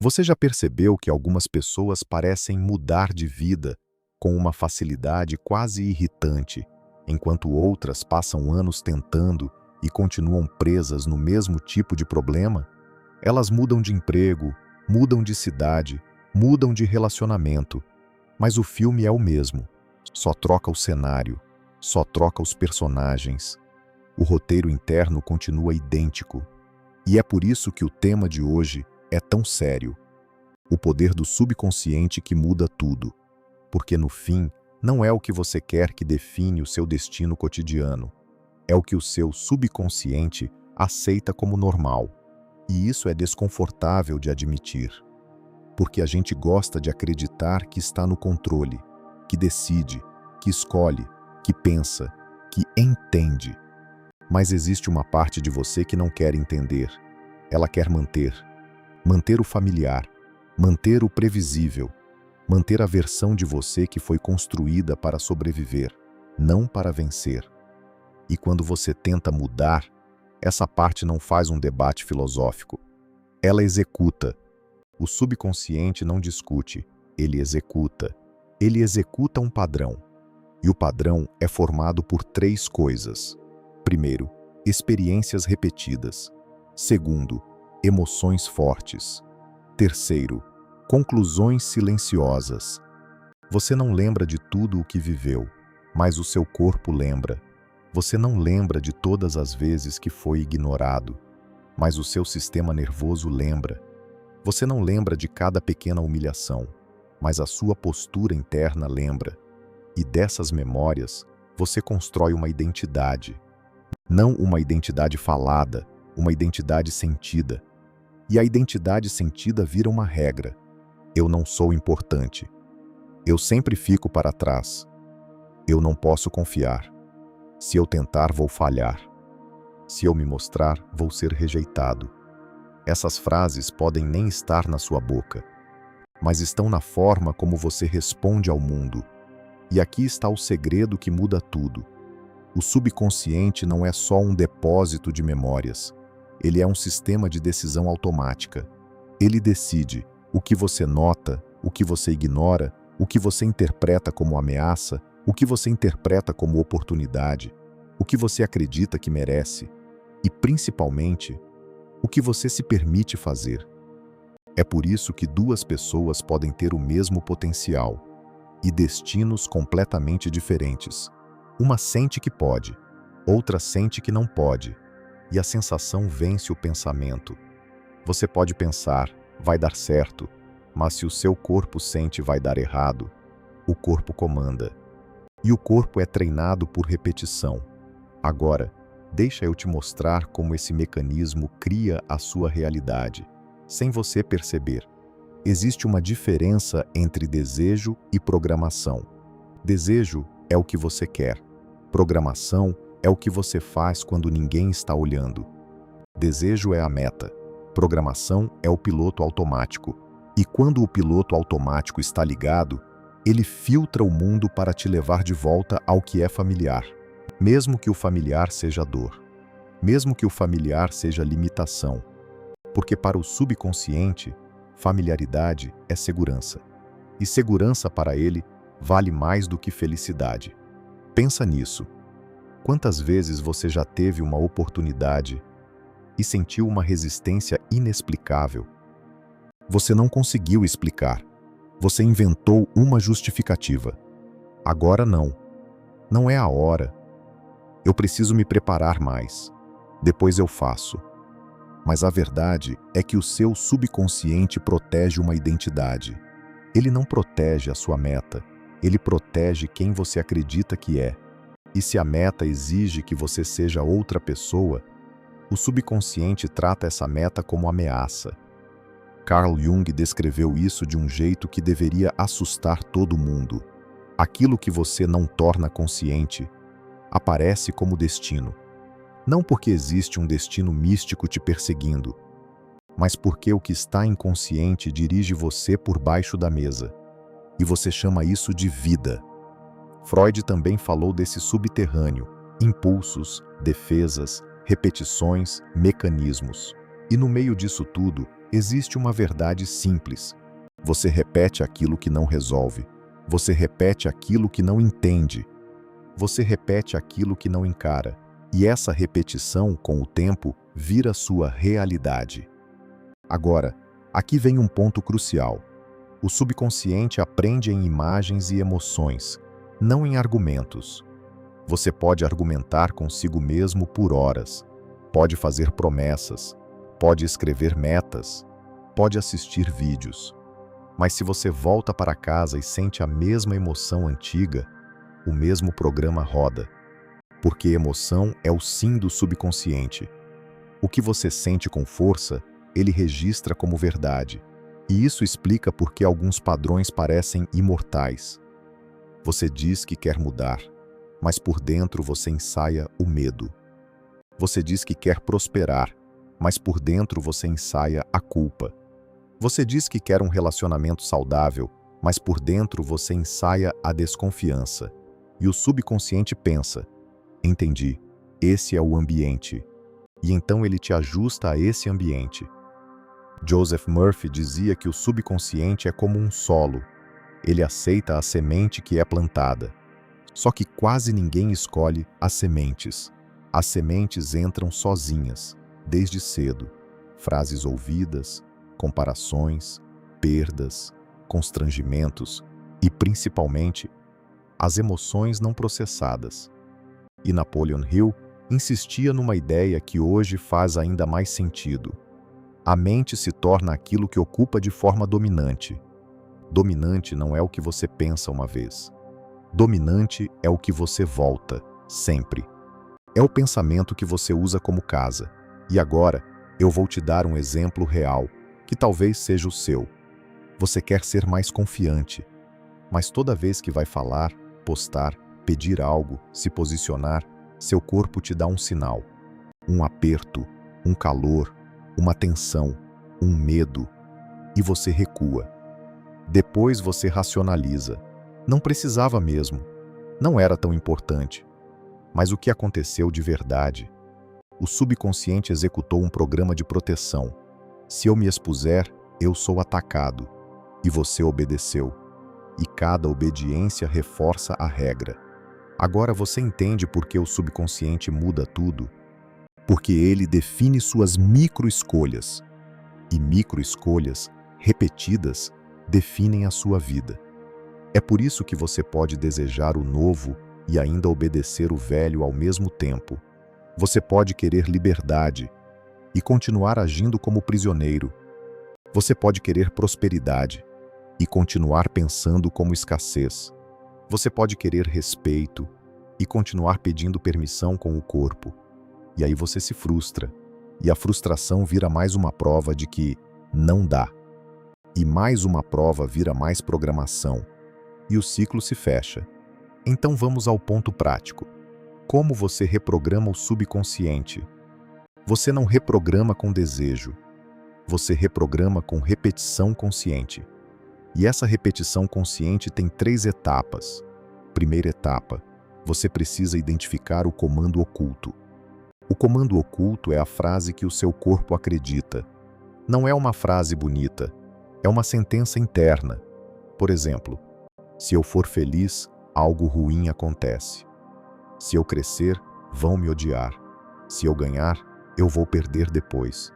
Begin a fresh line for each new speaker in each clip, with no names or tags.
Você já percebeu que algumas pessoas parecem mudar de vida com uma facilidade quase irritante, enquanto outras passam anos tentando e continuam presas no mesmo tipo de problema? Elas mudam de emprego, mudam de cidade, mudam de relacionamento, mas o filme é o mesmo. Só troca o cenário, só troca os personagens. O roteiro interno continua idêntico. E é por isso que o tema de hoje é tão sério. O poder do subconsciente que muda tudo. Porque no fim, não é o que você quer que define o seu destino cotidiano. É o que o seu subconsciente aceita como normal. E isso é desconfortável de admitir. Porque a gente gosta de acreditar que está no controle, que decide, que escolhe, que pensa, que entende. Mas existe uma parte de você que não quer entender. Ela quer manter o familiar, manter o previsível, manter a versão de você que foi construída para sobreviver, não para vencer. E quando você tenta mudar, essa parte não faz um debate filosófico. Ela executa. O subconsciente não discute, ele executa. Ele executa um padrão. E o padrão é formado por 3 coisas. Primeiro, experiências repetidas. Segundo, emoções fortes. Terceiro, conclusões silenciosas. Você não lembra de tudo o que viveu, mas o seu corpo lembra. Você não lembra de todas as vezes que foi ignorado, mas o seu sistema nervoso lembra. Você não lembra de cada pequena humilhação, mas a sua postura interna lembra. E dessas memórias, você constrói uma identidade. Não uma identidade falada, uma identidade sentida. E a identidade sentida vira uma regra. Eu não sou importante. Eu sempre fico para trás. Eu não posso confiar. Se eu tentar, vou falhar. Se eu me mostrar, vou ser rejeitado. Essas frases podem nem estar na sua boca, mas estão na forma como você responde ao mundo. E aqui está o segredo que muda tudo. O subconsciente não é só um depósito de memórias. Ele é um sistema de decisão automática. Ele decide o que você nota, o que você ignora, o que você interpreta como ameaça, o que você interpreta como oportunidade, o que você acredita que merece e, principalmente, o que você se permite fazer. É por isso que 2 pessoas podem ter o mesmo potencial e destinos completamente diferentes. Uma sente que pode, outra sente que não pode, e a sensação vence o pensamento. Você pode pensar, vai dar certo, mas se o seu corpo sente vai dar errado, o corpo comanda. E o corpo é treinado por repetição. Agora, deixa eu te mostrar como esse mecanismo cria a sua realidade, sem você perceber. Existe uma diferença entre desejo e programação. Desejo é o que você quer. Programação é o que você faz quando ninguém está olhando. Desejo é a meta. Programação é o piloto automático. E quando o piloto automático está ligado, ele filtra o mundo para te levar de volta ao que é familiar. Mesmo que o familiar seja dor. Mesmo que o familiar seja limitação. Porque para o subconsciente, familiaridade é segurança. E segurança para ele vale mais do que felicidade. Pensa nisso. Quantas vezes você já teve uma oportunidade e sentiu uma resistência inexplicável? Você não conseguiu explicar. Você inventou uma justificativa. Agora não. Não é a hora. Eu preciso me preparar mais. Depois eu faço. Mas a verdade é que o seu subconsciente protege uma identidade. Ele não protege a sua meta. Ele protege quem você acredita que é. E se a meta exige que você seja outra pessoa, o subconsciente trata essa meta como ameaça. Carl Jung descreveu isso de um jeito que deveria assustar todo mundo. Aquilo que você não torna consciente aparece como destino. Não porque existe um destino místico te perseguindo, mas porque o que está inconsciente dirige você por baixo da mesa. E você chama isso de vida. Freud também falou desse subterrâneo, impulsos, defesas, repetições, mecanismos. E no meio disso tudo, Existe uma verdade simples. Você repete aquilo que não resolve. Você repete aquilo que não entende. Você repete aquilo que não encara. E essa repetição, com o tempo, vira sua realidade. Agora, aqui vem um ponto crucial. O subconsciente aprende em imagens e emoções, não em argumentos. Você pode argumentar consigo mesmo por horas, pode fazer promessas, pode escrever metas, pode assistir vídeos. Mas se você volta para casa e sente a mesma emoção antiga, o mesmo programa roda. Porque emoção é o sim do subconsciente. O que você sente com força, ele registra como verdade. E isso explica por que alguns padrões parecem imortais. Você diz que quer mudar, mas por dentro você ensaia o medo. Você diz que quer prosperar, mas por dentro você ensaia a culpa. Você diz que quer um relacionamento saudável, mas por dentro você ensaia a desconfiança. E o subconsciente pensa: entendi, esse é o ambiente. E então ele te ajusta a esse ambiente. Joseph Murphy dizia que o subconsciente é como um solo. Ele aceita a semente que é plantada. Só que quase ninguém escolhe as sementes. As sementes entram sozinhas, desde cedo. Frases ouvidas, comparações, perdas, constrangimentos e, principalmente, as emoções não processadas. E Napoleon Hill insistia numa ideia que hoje faz ainda mais sentido. A mente se torna aquilo que ocupa de forma dominante. Dominante não é o que você pensa uma vez. Dominante é o que você volta, sempre. É o pensamento que você usa como casa. E agora, eu vou te dar um exemplo real, que talvez seja o seu. Você quer ser mais confiante, mas toda vez que vai falar, postar, pedir algo, se posicionar, seu corpo te dá um sinal. Um aperto, um calor, uma tensão, um medo, e você recua. Depois você racionaliza. Não precisava mesmo. Não era tão importante. Mas o que aconteceu de verdade? O subconsciente executou um programa de proteção. Se eu me expuser, eu sou atacado. E você obedeceu. E cada obediência reforça a regra. Agora você entende por que o subconsciente muda tudo? Porque ele define suas micro-escolhas. E micro-escolhas, repetidas, definem a sua vida. É por isso que você pode desejar o novo e ainda obedecer o velho ao mesmo tempo. Você pode querer liberdade e continuar agindo como prisioneiro. Você pode querer prosperidade e continuar pensando como escassez. Você pode querer respeito e continuar pedindo permissão com o corpo. E aí você se frustra. E a frustração vira mais uma prova de que não dá. E mais uma prova vira mais programação. E o ciclo se fecha. Então vamos ao ponto prático. Como você reprograma o subconsciente? Você não reprograma com desejo. Você reprograma com repetição consciente. E essa repetição consciente tem 3 etapas. Primeira etapa, você precisa identificar o comando oculto. O comando oculto é a frase que o seu corpo acredita. Não é uma frase bonita, é uma sentença interna. Por exemplo, se eu for feliz, algo ruim acontece. Se eu crescer, vão me odiar. Se eu ganhar, eu vou perder depois.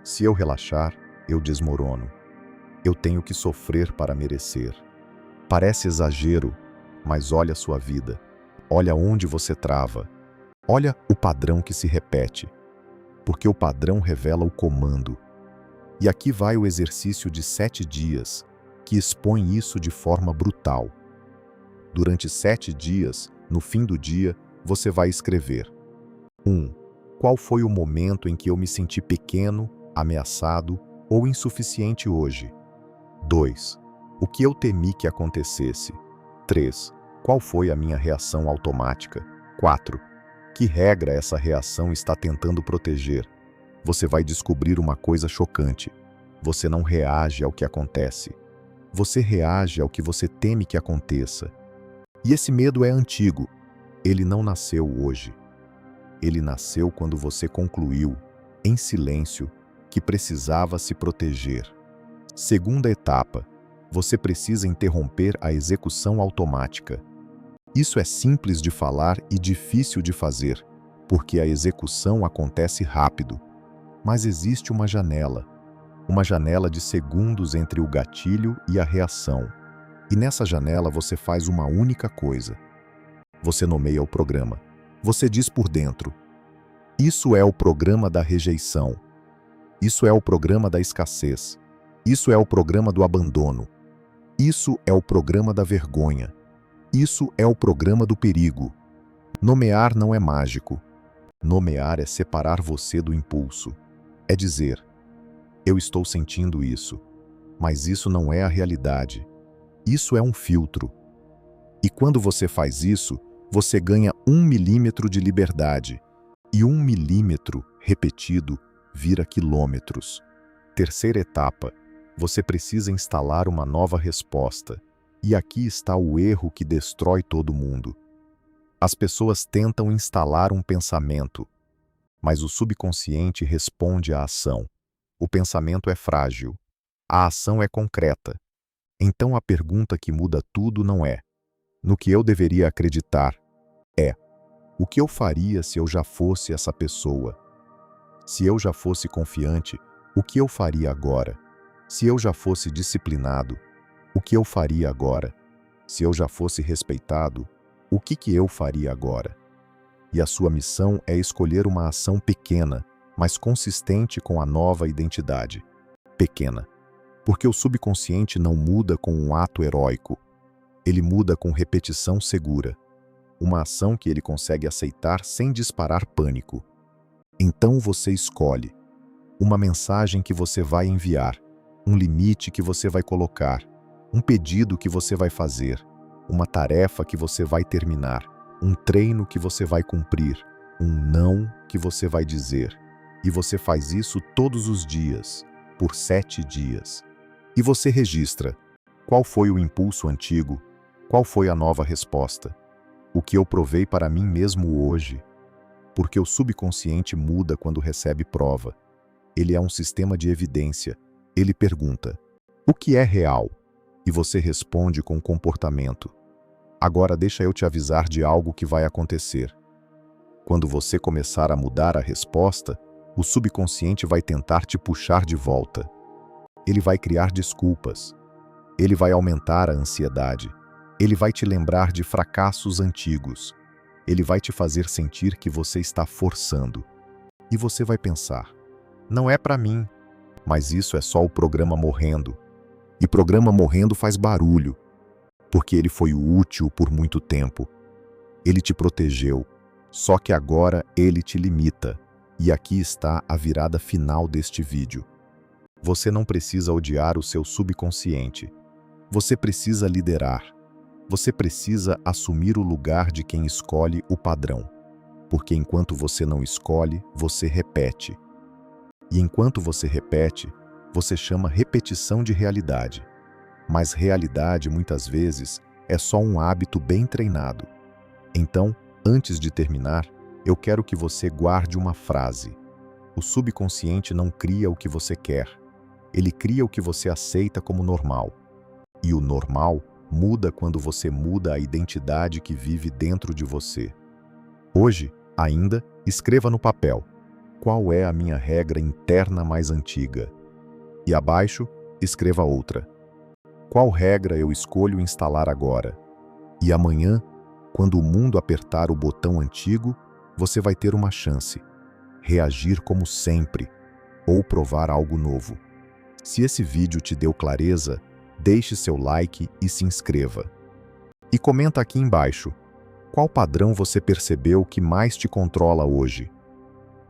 Se eu relaxar, eu desmorono. Eu tenho que sofrer para merecer. Parece exagero, mas olha a sua vida. Olha onde você trava. Olha o padrão que se repete. Porque o padrão revela o comando. E aqui vai o exercício de 7 dias, que expõe isso de forma brutal. Durante 7 dias, no fim do dia, você vai escrever: 1. Qual foi o momento em que eu me senti pequeno, ameaçado ou insuficiente hoje? 2. O que eu temi que acontecesse? 3. Qual foi a minha reação automática? 4. Que regra essa reação está tentando proteger? Você vai descobrir uma coisa chocante. Você não reage ao que acontece. Você reage ao que você teme que aconteça. E esse medo é antigo. Ele não nasceu hoje. Ele nasceu quando você concluiu, em silêncio, que precisava se proteger. Segunda etapa, você precisa interromper a execução automática. Isso é simples de falar e difícil de fazer, porque a execução acontece rápido. Mas existe uma janela de segundos entre o gatilho e a reação. E nessa janela você faz uma única coisa. Você nomeia o programa. Você diz por dentro: isso é o programa da rejeição. Isso é o programa da escassez. Isso é o programa do abandono. Isso é o programa da vergonha. Isso é o programa do perigo. Nomear não é mágico. Nomear é separar você do impulso. É dizer: eu estou sentindo isso, mas isso não é a realidade. Isso é um filtro. E quando você faz isso, você ganha 1 milímetro de liberdade. E 1 milímetro repetido vira quilômetros. Terceira etapa, você precisa instalar uma nova resposta. E aqui está o erro que destrói todo mundo. As pessoas tentam instalar um pensamento, mas o subconsciente responde à ação. O pensamento é frágil, a ação é concreta. Então a pergunta que muda tudo não é: no que eu deveria acreditar? É: o que eu faria se eu já fosse essa pessoa? Se eu já fosse confiante, o que eu faria agora? Se eu já fosse disciplinado, o que eu faria agora? Se eu já fosse respeitado, o que eu faria agora? E a sua missão é escolher uma ação pequena, mas consistente com a nova identidade. Pequena. Porque o subconsciente não muda com um ato heróico. Ele muda com repetição segura. Uma ação que ele consegue aceitar sem disparar pânico. Então você escolhe uma mensagem que você vai enviar, um limite que você vai colocar, um pedido que você vai fazer, uma tarefa que você vai terminar, um treino que você vai cumprir, um não que você vai dizer. E você faz isso todos os dias, por 7 dias. E você registra: qual foi o impulso antigo, qual foi a nova resposta, o que eu provei para mim mesmo hoje. Porque o subconsciente muda quando recebe prova. Ele é um sistema de evidência. Ele pergunta: o que é real? E você responde com comportamento. Agora deixa eu te avisar de algo que vai acontecer. Quando você começar a mudar a resposta, o subconsciente vai tentar te puxar de volta. Ele vai criar desculpas. Ele vai aumentar a ansiedade. Ele vai te lembrar de fracassos antigos. Ele vai te fazer sentir que você está forçando. E você vai pensar: não é para mim. Mas isso é só o programa morrendo. E programa morrendo faz barulho, porque ele foi útil por muito tempo. Ele te protegeu, só que agora ele te limita. E aqui está a virada final deste vídeo. Você não precisa odiar o seu subconsciente. Você precisa liderar. Você precisa assumir o lugar de quem escolhe o padrão. Porque enquanto você não escolhe, você repete. E enquanto você repete, você chama repetição de realidade. Mas realidade, muitas vezes, é só um hábito bem treinado. Então, antes de terminar, eu quero que você guarde uma frase. O subconsciente não cria o que você quer. Ele cria o que você aceita como normal. E o normal muda quando você muda a identidade que vive dentro de você. Hoje, ainda, escreva no papel: qual é a minha regra interna mais antiga? E abaixo, escreva outra: qual regra eu escolho instalar agora? E amanhã, quando o mundo apertar o botão antigo, você vai ter uma chance: reagir como sempre, ou provar algo novo. Se esse vídeo te deu clareza, deixe seu like e se inscreva. E comenta aqui embaixo: qual padrão você percebeu que mais te controla hoje?